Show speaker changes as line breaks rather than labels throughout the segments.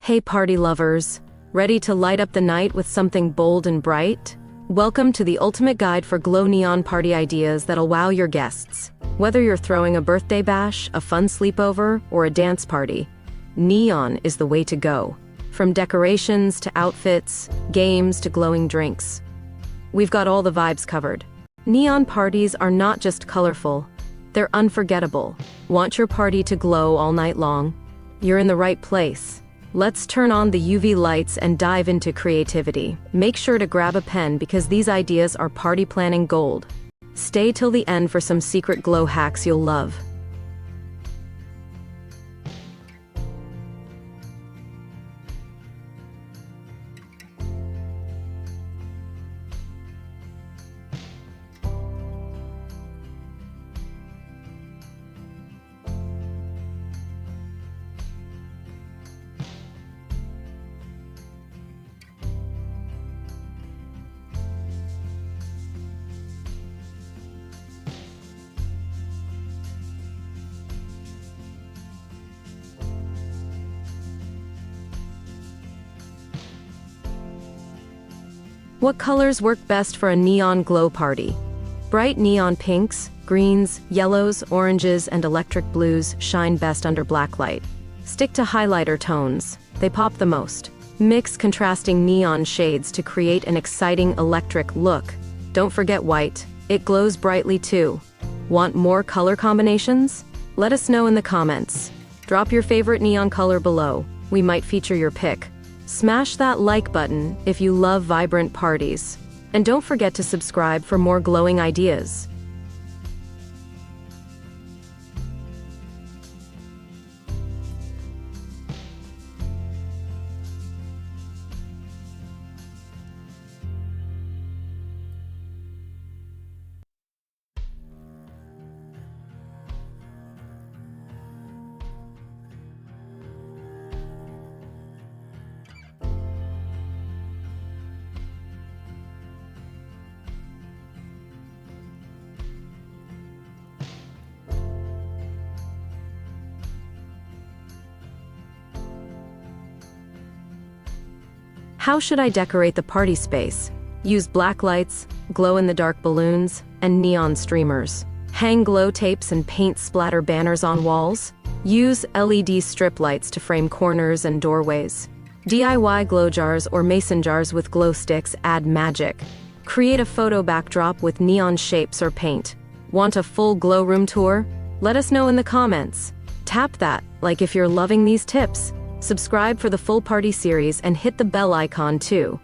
Hey party lovers, ready to light up the night with something bold and bright? Welcome to the ultimate guide for glow neon party ideas that'll wow your guests. Whether you're throwing a birthday bash, a fun sleepover, or a dance party, neon is the way to go. From decorations to outfits, games to glowing drinks, we've got all the vibes covered. Neon parties are not just colorful, they're unforgettable. Want your party to glow all night long? You're in the right place. Let's turn on the UV lights and dive into creativity. Make sure to grab a pen because these ideas are party planning gold. Stay till the end for some secret glow hacks you'll love. What colors work best for a neon glow party? Bright neon pinks, greens, yellows, oranges, and electric blues shine best under black light. Stick to highlighter tones. They pop the most. Mix contrasting neon shades to create an exciting electric look. Don't forget white. It glows brightly too. Want more color combinations? Let us know in the comments. Drop your favorite neon color below. We might feature your pick. Smash that like button if you love vibrant parties. And don't forget to subscribe for more glowing ideas. How should I decorate the party space? Use black lights, glow-in-the-dark balloons, and neon streamers. Hang glow tapes and paint splatter banners on walls. Use LED strip lights to frame corners and doorways. DIY glow jars or mason jars with glow sticks add magic. Create a photo backdrop with neon shapes or paint. Want a full glow room tour? Let us know in the comments. Tap that like if you're loving these tips. Subscribe for the full party series and hit the bell icon too.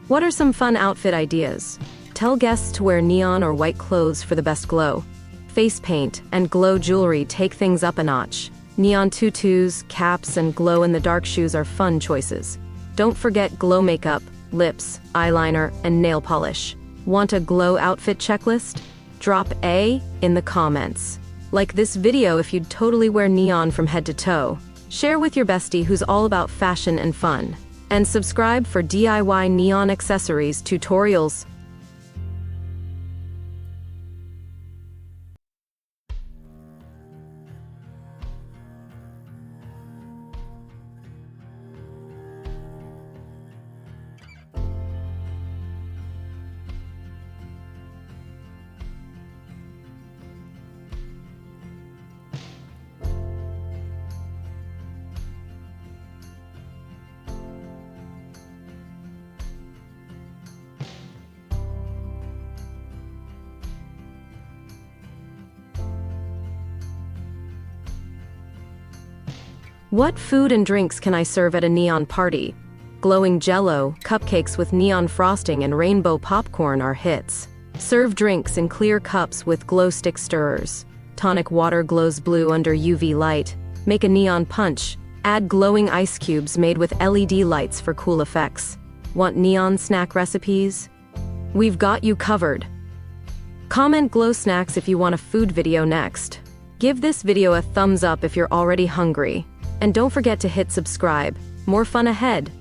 What are some fun outfit ideas? Tell guests to wear neon or white clothes for the best glow. Face paint and glow jewelry take things up a notch. Neon tutus, caps, and glow-in-the-dark shoes are fun choices. Don't forget glow makeup, lips, eyeliner, and nail polish. Want a glow outfit checklist? Drop A in the comments. Like this video if you'd totally wear neon from head to toe. Share with your bestie who's all about fashion and fun. And subscribe for DIY neon accessories tutorials. What food and drinks can I serve at a neon party? Glowing jello, cupcakes with neon frosting, and rainbow popcorn are hits. Serve drinks in clear cups with glow stick stirrers. Tonic water glows blue under UV light. Make a neon punch. Add glowing ice cubes made with LED lights for cool effects. Want neon snack recipes? We've got you covered. Comment glow snacks if you want a food video next. Give this video a thumbs up if you're already hungry. And don't forget to hit subscribe. More fun ahead.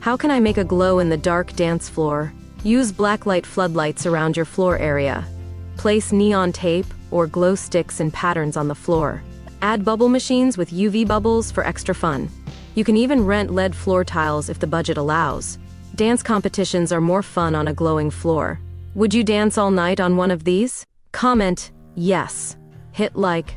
How can I make a glow-in-the-dark dance floor? Use blacklight floodlights around your floor area. Place neon tape or glow sticks and patterns on the floor. Add bubble machines with UV bubbles for extra fun. You can even rent LED floor tiles if the budget allows. Dance competitions are more fun on a glowing floor. Would you dance all night on one of these? Comment yes. Hit like.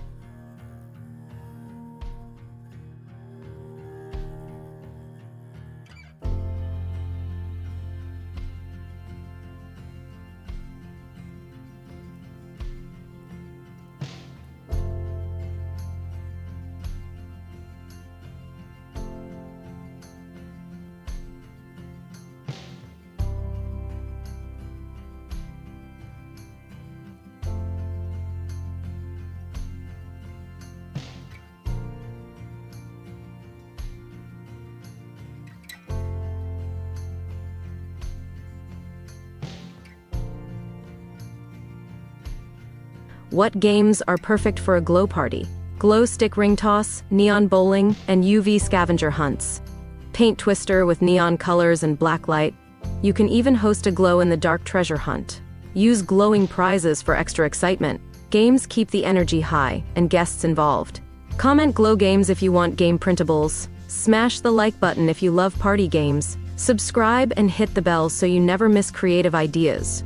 What games are perfect for a glow party? Glow stick ring toss, neon bowling, and UV scavenger hunts. Paint twister with neon colors and blacklight. You can even host a glow-in-the-dark treasure hunt. Use glowing prizes for extra excitement. Games keep the energy high and guests involved. Comment glow games if you want game printables. Smash the like button if you love party games. Subscribe and hit the bell so you never miss creative ideas.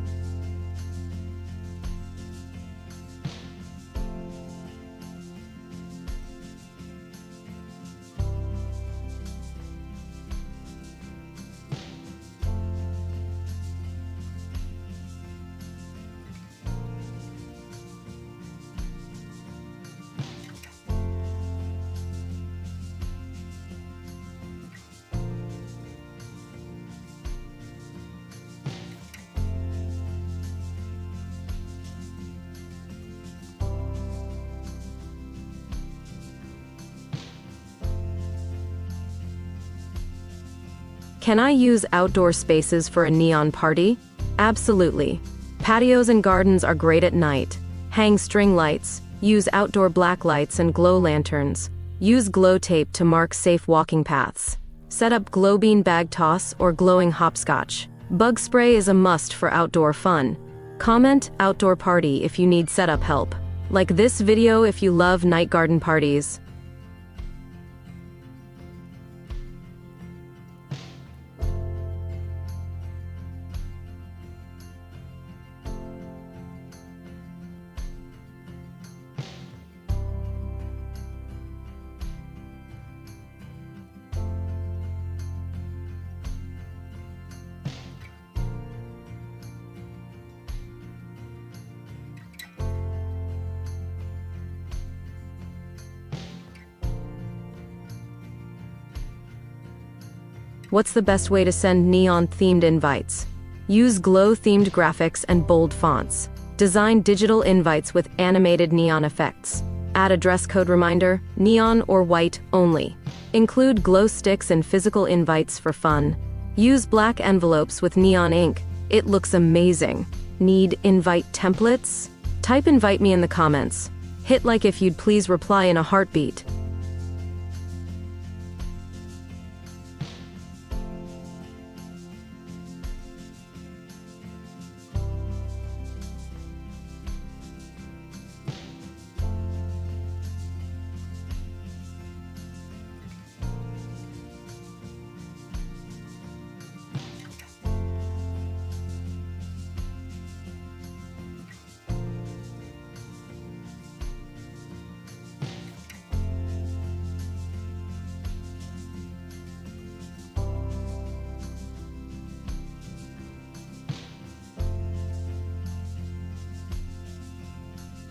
Can I use outdoor spaces for a neon party? Absolutely. Patios and gardens are great at night. Hang string lights, use outdoor black lights and glow lanterns. Use glow tape to mark safe walking paths. Set up glow bean bag toss or glowing hopscotch. Bug spray is a must for outdoor fun. Comment outdoor party if you need setup help. Like this video if you love night garden parties. What's the best way to send neon-themed invites? Use glow-themed graphics and bold fonts. Design digital invites with animated neon effects. Add a dress code reminder, neon or white only. Include glow sticks and physical invites for fun. Use black envelopes with neon ink. It looks amazing. Need invite templates? Type invite me in the comments. Hit like if you'd please reply in a heartbeat.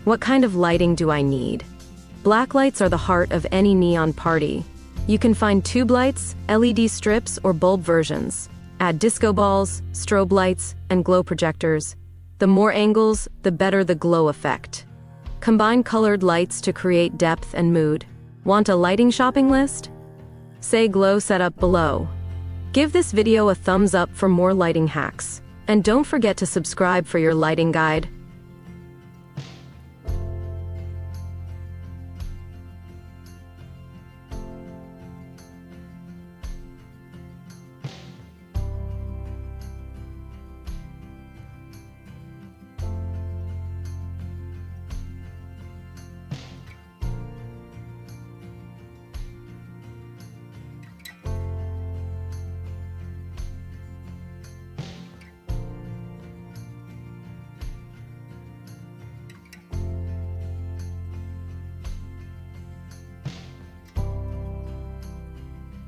What kind of lighting do I need? Black lights are the heart of any neon party. You can find tube lights, LED strips, or bulb versions. Add disco balls, strobe lights, and glow projectors. The more angles, the better the glow effect. Combine colored lights to create depth and mood. Want a lighting shopping list? Say glow setup below. Give this video a thumbs up for more lighting hacks. And don't forget to subscribe for your lighting guide.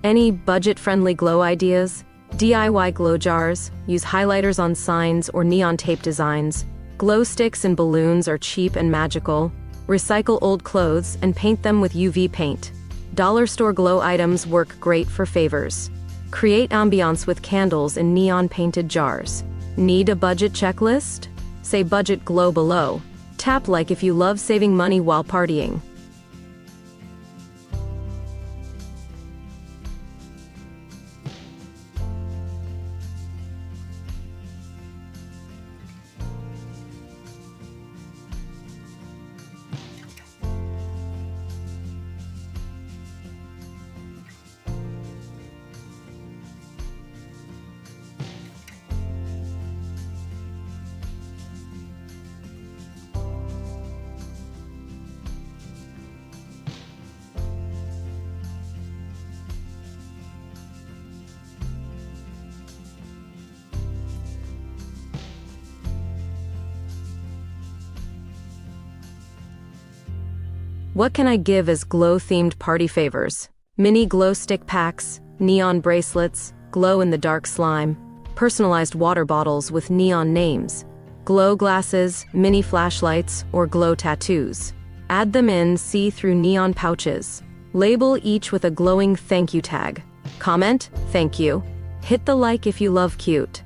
Any budget-friendly glow ideas? DIY glow jars, use highlighters on signs or neon tape designs. Glow sticks and balloons are cheap and magical. Recycle old clothes and paint them with UV paint. Dollar store glow items work great for favors. Create ambiance with candles in neon-painted jars. Need a budget checklist? Say budget glow below. Tap like if you love saving money while partying. What can I give as glow-themed party favors? Mini glow stick packs, neon bracelets, glow-in-the-dark slime, personalized water bottles with neon names, glow glasses, mini flashlights, or glow tattoos. Add them in see-through neon pouches. Label each with a glowing thank you tag. Comment, thank you. Hit the like if you love cute.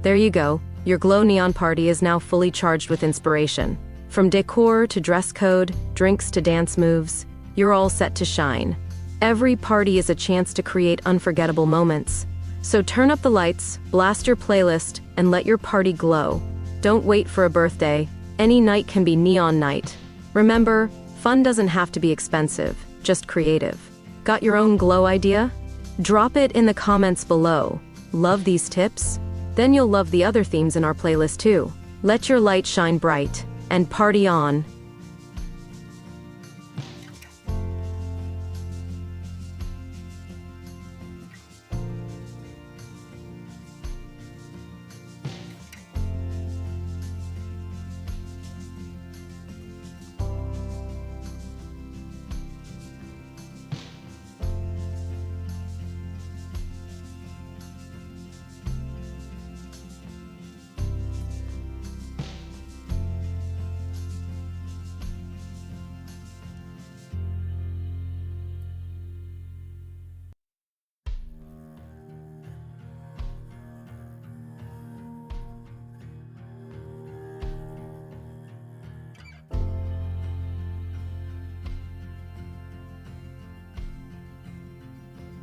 There you go, your glow neon party is now fully charged with inspiration. From decor to dress code, drinks to dance moves, you're all set to shine. Every party is a chance to create unforgettable moments. So turn up the lights, blast your playlist, and let your party glow. Don't wait for a birthday. Any night can be neon night. Remember, fun doesn't have to be expensive, just creative. Got your own glow idea? Drop it in the comments below. Love these tips? Then you'll love the other themes in our playlist too. Let your light shine bright, and party on.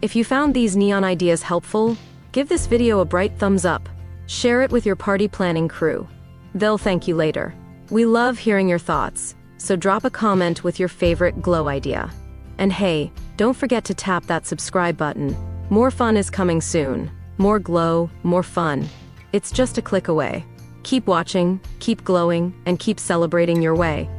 If you found these neon ideas helpful, give this video a bright thumbs up. Share it with your party planning crew. They'll thank you later. We love hearing your thoughts, so drop a comment with your favorite glow idea. And hey, don't forget to tap that subscribe button. More fun is coming soon. More glow, more fun. It's just a click away. Keep watching, keep glowing, and keep celebrating your way.